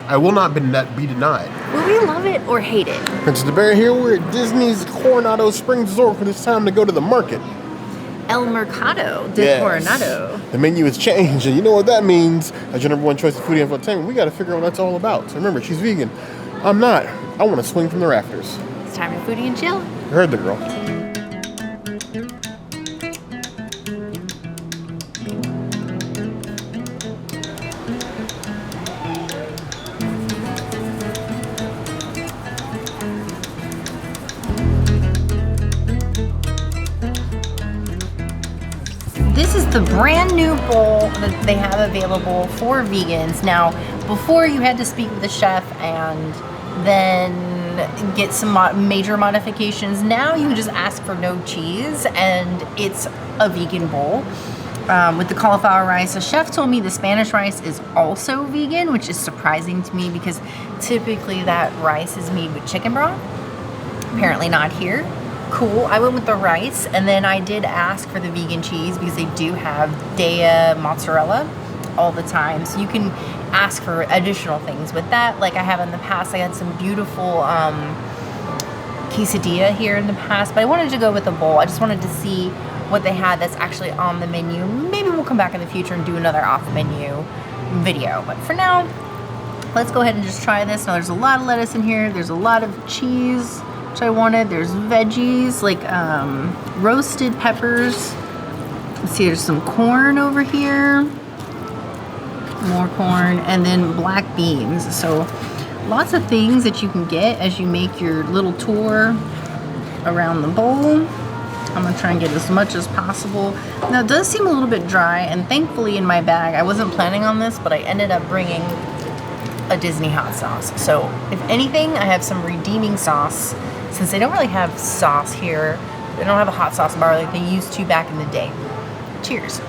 I will not be denied. Will we love it or hate it? Princess DeBerry here. We're at Disney's Coronado Springs Resort, but it's time to go to the market. El Mercado de Coronado. The menu has changed, and you know what that means. As your number one choice of foodie and entertainment, we got to figure out what that's all about. So remember, she's vegan. I'm not. I want to swing from the rafters. It's time for Foodie and Chill. You heard the girl. This is the brand new bowl that they have available for vegans. Now, before you had to speak with the chef and then get some major modifications. Now you can just ask for no cheese and it's a vegan bowl. With the cauliflower rice, the chef told me the Spanish rice is also vegan, which is surprising to me because typically that rice is made with chicken broth. Apparently not here. Cool. I went with the rice, and then I did ask for the vegan cheese because they do have Diaya mozzarella all the time. So you can ask for additional things with that. Like I have in the past, I had some beautiful quesadilla here in the past, but I wanted to go with a bowl. I just wanted to see what they had that's actually on the menu. Maybe we'll come back in the future and do another off-menu video. But for now, let's go ahead and just try this. Now there's a lot of lettuce in here. There's a lot of cheese, which I wanted. There's veggies like roasted peppers. Let's see, there's some corn over here. More corn, and then black beans. So lots of things that you can get as you make your little tour around the bowl. I'm gonna try and get as much as possible. Now it does seem a little bit dry, and thankfully in my bag, I wasn't planning on this, but I ended up bringing a Disney hot sauce. So if anything, I have some redeeming sauce. Since they don't really have sauce here, they don't have a hot sauce bar like they used to back in the day. Cheers.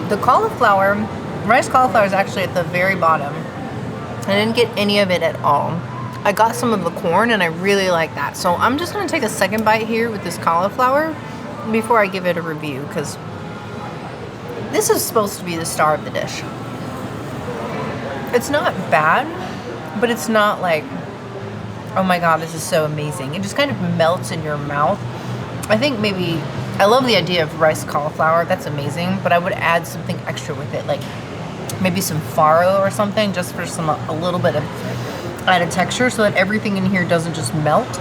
The cauliflower, rice cauliflower is actually at the very bottom. I didn't get any of it at all. I got some of the corn and I really like that. So I'm just gonna take a second bite here with this cauliflower before I give it a review, because this is supposed to be the star of the dish. It's not bad, but it's not like, oh my god, this is so amazing. It just kind of melts in your mouth. I think maybe, I love the idea of rice cauliflower, that's amazing, but I would add something extra with it, like maybe some farro or something, just for a little bit of added texture so that everything in here doesn't just melt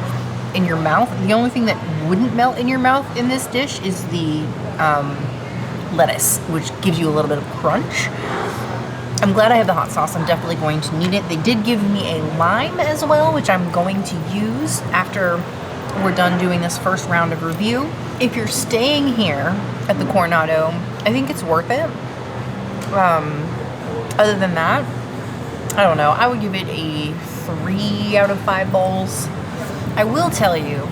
in your mouth. The only thing that wouldn't melt in your mouth in this dish is the lettuce, which gives you a little bit of crunch. I'm glad I have the hot sauce. I'm definitely going to need it. They did give me a lime as well, which I'm going to use after we're done doing this first round of review. If you're staying here at the Coronado, I think it's worth it. Other than that, I don't know. I would give it a 3 out of 5 bowls. I will tell you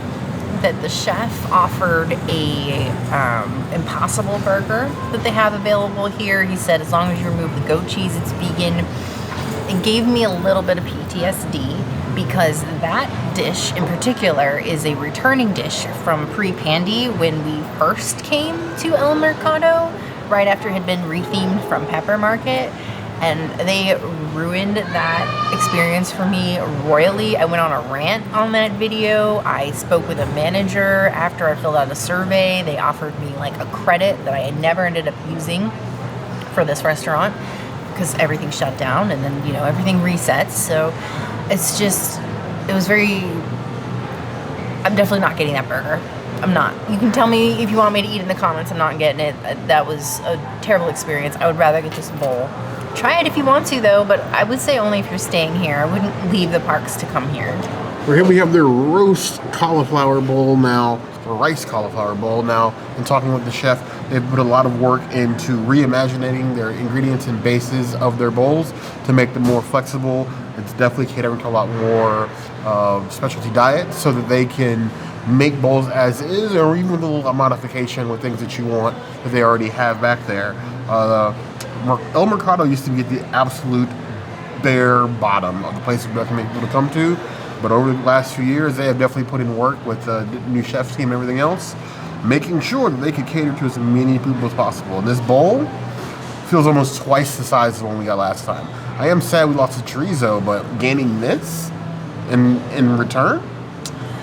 that the chef offered a Impossible burger that they have available here. He said as long as you remove the goat cheese, it's vegan. It gave me a little bit of PTSD because that dish in particular is a returning dish from pre-Pandy when we first came to El Mercado, right after it had been rethemed from Pepper Market. And they ruined that experience for me royally. I went on a rant on that video. I spoke with a manager after I filled out a survey. They offered me like a credit that I had never ended up using for this restaurant because everything shut down and then, you know, everything resets. So it's just, it was very, I'm definitely not getting that burger. I'm not. You can tell me if you want me to eat in the comments. I'm not getting it. That was a terrible experience. I would rather get this bowl. Try it if you want to, though, but I would say only if you're staying here. I wouldn't leave the parks to come here. Well, here we have their roast cauliflower bowl now, or rice cauliflower bowl now. And talking with the chef, they've put a lot of work into reimagining their ingredients and bases of their bowls to make them more flexible. It's definitely catering to a lot more specialty diets so that they can make bowls as is, or even with a little modification with things that you want that they already have back there. El Mercado used to be at the absolute bare bottom of the places we recommend people to come to, but over the last few years they have definitely put in work with the new chef team and everything else, making sure that they could cater to as many people as possible. And this bowl feels almost twice the size of the one we got last time. I am sad we lost the chorizo, but gaining this in return,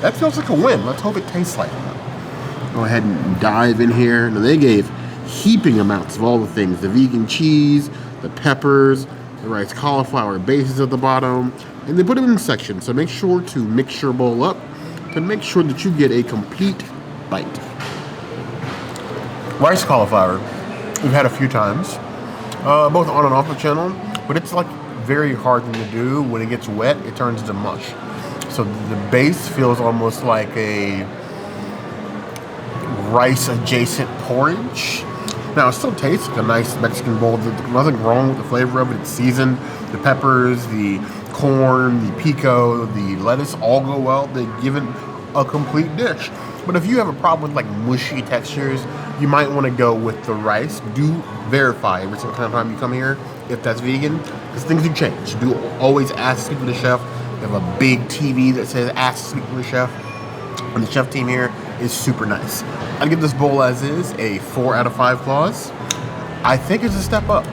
that feels like a win. Let's hope it tastes like that. Go ahead and dive in here. Now, they gave heaping amounts of all the things. The vegan cheese, the peppers, the rice cauliflower bases at the bottom, and they put them in sections. So make sure to mix your bowl up to make sure that you get a complete bite. Rice cauliflower, we've had a few times, both on and off the channel, but it's like very hard thing to do. When it gets wet, it turns into mush. So the base feels almost like a rice adjacent porridge. Now it still tastes like a nice Mexican bowl. There's nothing wrong with the flavor of it. It's seasoned. The peppers, the corn, the pico, the lettuce all go well. They give it a complete dish. But if you have a problem with like mushy textures, you might want to go with the rice. Do verify every single time you come here if that's vegan, because things do change. Do always ask to speak with the chef. We have a big TV that says ask to speak with the chef. And the chef team here is super nice. I'd give this bowl as is a 4 out of 5 claws. I think it's a step up.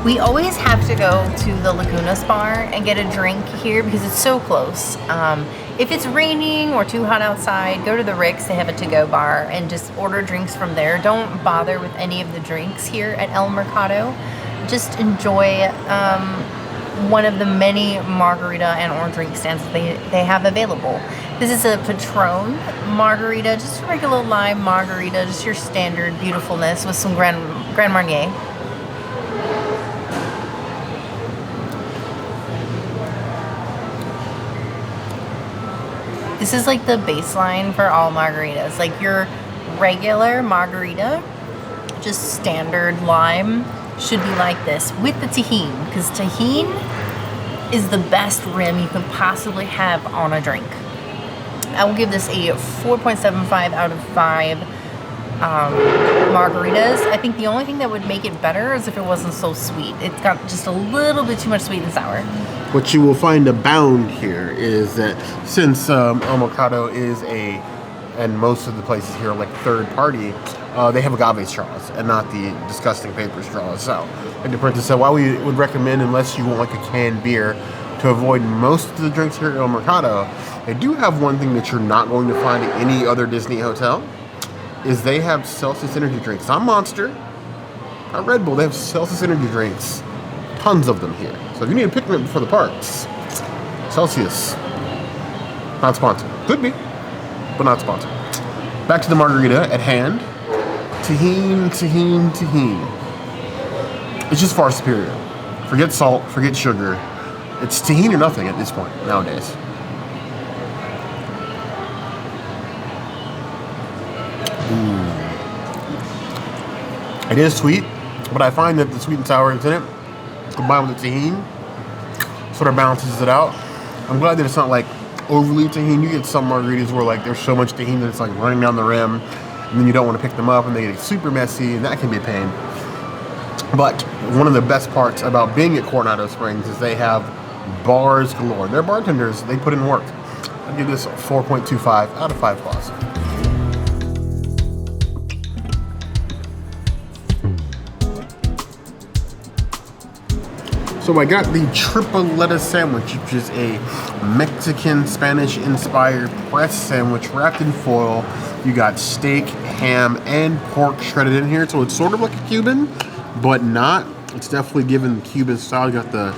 We always have to go to the Lagunas bar and get a drink here because it's so close. If it's raining or too hot outside, go to the Rick's. They have a to-go bar and just order drinks from there. Don't bother with any of the drinks here at El Mercado. Just enjoy one of the many margarita and or drink stands that they have available. This is a Patrón margarita, just a regular lime margarita, just your standard beautifulness with some Grand Marnier. This is like the baseline for all margaritas. Like your regular margarita, just standard lime, should be like this with the Tajin, because Tajin is the best rim you can possibly have on a drink. I will give this a 4.75 out of 5 margaritas. I think the only thing that would make it better is if it wasn't so sweet. It's got just a little bit too much sweet and sour. What you will find abound here is that since El Mercado is and most of the places here are like third party, they have agave straws and not the disgusting paper straws. So, like the princess said, why we would recommend, unless you want like a canned beer, to avoid most of the drinks here at El Mercado, they do have one thing that you're not going to find at any other Disney hotel, is they have Celsius energy drinks. Not Monster, not Red Bull, they have Celsius energy drinks. Tons of them here. So if you need a pick me up before the parks, Celsius, not sponsored. Could be, but not sponsored. Back to the margarita at hand. Tajin. It's just far superior. Forget salt, forget sugar. It's Tajin or nothing at this point nowadays. It is sweet, but I find that the sweet and sour that's in it, combined with the Tajin, sort of balances it out. I'm glad that it's not like overly Tajin. You get some margaritas where like there's so much Tajin that it's like running down the rim, and then you don't want to pick them up, and they get super messy, and that can be a pain. But one of the best parts about being at Coronado Springs is they have bars galore. Their bartenders, they put in work. I'll give this a 4.25 out of 5 claws. So I got the Tripleta Sandwich, which is a Mexican, Spanish-inspired pressed sandwich wrapped in foil. You got steak, ham, and pork shredded in here, so it's sort of like a Cuban, but not. It's definitely given the Cuban style. You got the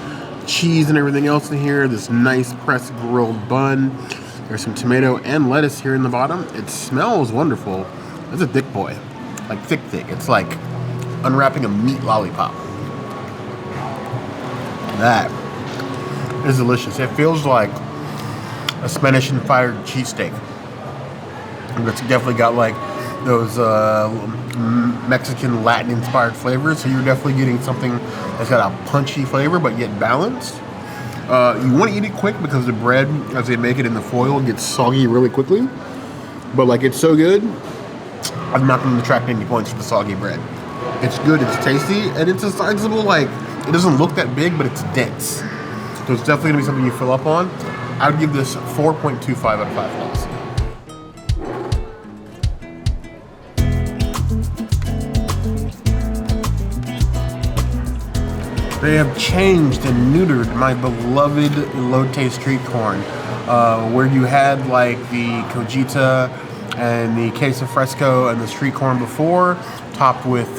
cheese and everything else in here, this nice pressed grilled bun. There's some tomato and lettuce here in the bottom. It smells wonderful. It's a thick boy, like thick. It's like unwrapping a meat lollipop. That is delicious. It feels like a Spanish-inspired cheesesteak. It's definitely got like those Mexican, Latin-inspired flavors. So you're definitely getting something that's got a punchy flavor, but yet balanced. You want to eat it quick because the bread, as they make it in the foil, gets soggy really quickly. But like, it's so good, I'm not going to detract any points for the soggy bread. It's good, it's tasty, and it's a sizable, like, it doesn't look that big, but it's dense. So it's definitely going to be something you fill up on. I would give this 4.25 out of 5 claws. They have changed and neutered my beloved Elote street corn, where you had like the cojita and the queso fresco and the street corn before, topped with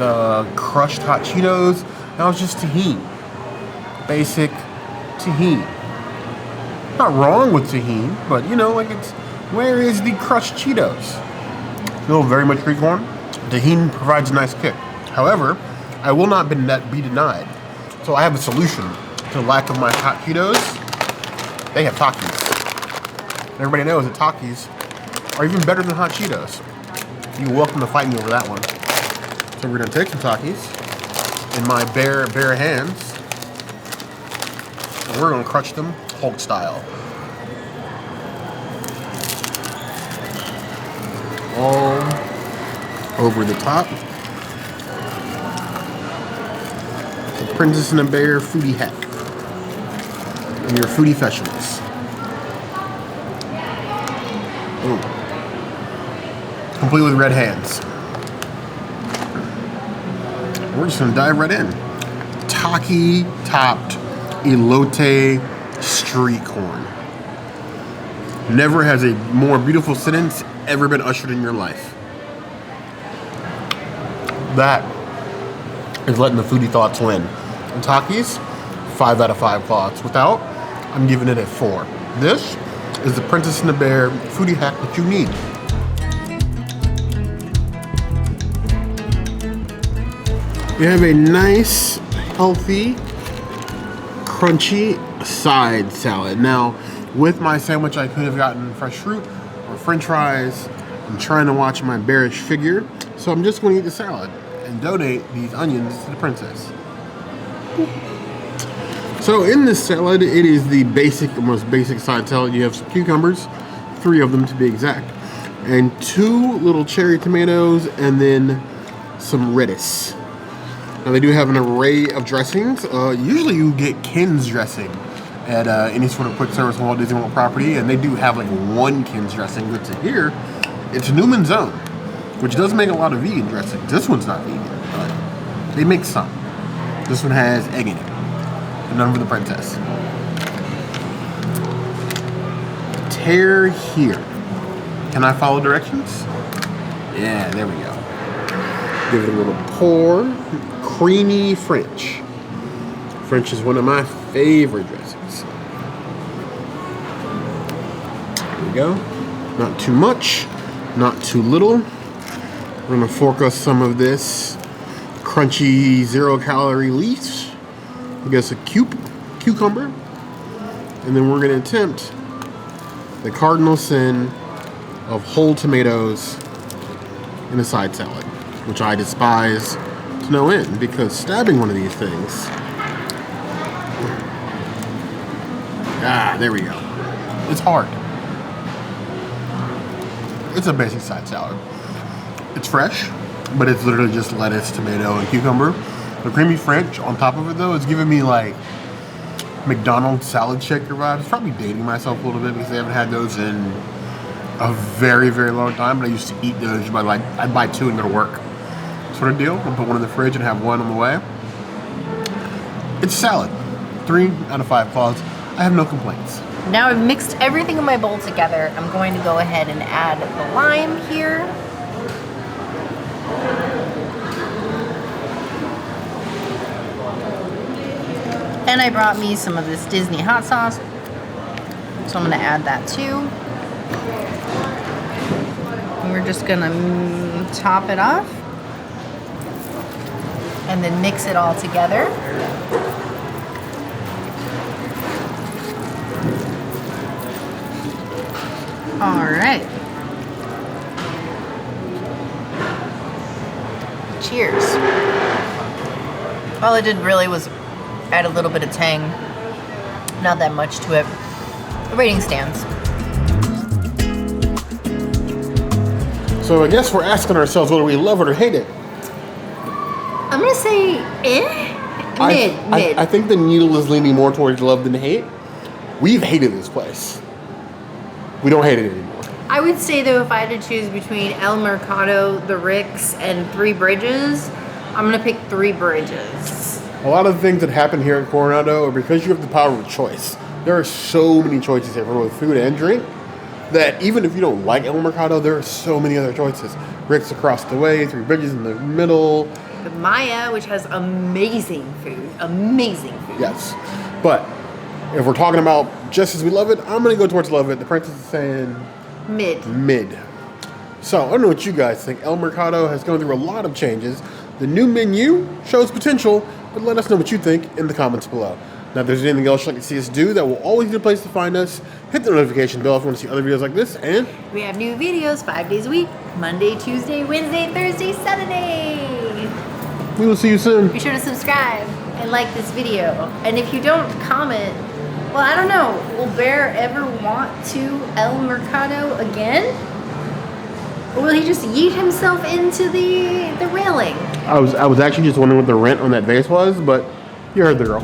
crushed hot Cheetos. Now it's just Tajin. Basic Tajin. Not wrong with Tajin, but you know, like it's, where is the crushed Cheetos? Still very much street corn. Tajin provides a nice kick. However, I will not be denied. So I have a solution to the lack of my hot Cheetos. They have Takis. Everybody knows that Takis are even better than hot Cheetos. You're welcome to fight me over that one. So we're gonna take some Takis in my bare hands, and we're gonna crunch them Hulk style. All over the top. The Princess and the Bear foodie hack. And your foodie festivals. Boom. Complete with red hands. We're just gonna dive right in. Taki topped Elote street corn. Never has a more beautiful sentence ever been ushered in your life. That is letting the foodie thoughts win. And Takis, 5 out of 5 thoughts. Without, I'm giving it a 4. This is the Princess and the Bear foodie hack that you need. You have a nice, healthy, crunchy side salad. Now, with my sandwich, I could have gotten fresh fruit or french fries. I'm trying to watch my bearish figure, so I'm just going to eat the salad and donate these onions to the princess. So in this salad, it is the most basic side salad. You have some cucumbers, 3 of them to be exact, and 2 little cherry tomatoes, and then some lettuce. Now they do have an array of dressings. Usually you get Ken's dressing at any sort of quick service Walt Disney World property, and they do have like 1 Ken's dressing. But to here, it's Newman's Own, which does make a lot of vegan dressings. This one's not vegan, but they make some. This one has egg in it, but none for the princess. Tear here. Can I follow directions? Yeah, there we go. Give it a little pour. Creamy French. French is one of my favorite dressings. There we go. Not too much, not too little. We're gonna fork us some of this crunchy 0-calorie leaves. I guess a cucumber. And then we're gonna attempt the cardinal sin of whole tomatoes in a side salad, which I despise to no end, because stabbing one of these things, there we go. It's hard. It's a basic side salad. It's fresh, but it's literally just lettuce, tomato, and cucumber. The creamy French on top of it, though, is giving me like McDonald's salad shaker vibes. It's probably dating myself a little bit because I haven't had those in a very, very long time. But I used to eat those by like, I'd buy 2 and go to work, sort of deal. I'll put one in the fridge and have 1 on the way. It's salad. 3 out of 5 claws. I have no complaints. Now I've mixed everything in my bowl together. I'm going to go ahead and add the lime here. And I brought me some of this Disney hot sauce, so I'm going to add that too. And we're just going to top it off and then mix it all together. All right. Cheers. All I did really was add a little bit of tang. Not that much to it. The rating stands. So I guess we're asking ourselves whether we love it or hate it. I'm gonna say mid. I think the needle is leaning more towards love than hate. We've hated this place. We don't hate it anymore. I would say though, if I had to choose between El Mercado, the Ricks, and Three Bridges, I'm gonna pick Three Bridges. A lot of the things that happen here at Coronado are because you have the power of choice. There are so many choices here for both food and drink that even if you don't like El Mercado, there are so many other choices. Rick's across the way, Three Bridges in the middle. The Maya, which has amazing food. Amazing food. Yes. But if we're talking about just as we love it, I'm going to go towards love it. The princess is saying... Mid. So, I don't know what you guys think. El Mercado has gone through a lot of changes. The new menu shows potential, but let us know what you think in the comments below. Now, if there's anything else you'd like to see us do, that will always be a place to find us. Hit the notification bell if you want to see other videos like this, and... we have new videos 5 days a week. Monday, Tuesday, Wednesday, Thursday, Saturday. We will see you soon. Be sure to subscribe and like this video. And if you don't comment, well, I don't know. Will Bear ever want to El Mercado again? Or will he just yeet himself into the railing? I was actually just wondering what the rent on that vase was, but you heard the girl.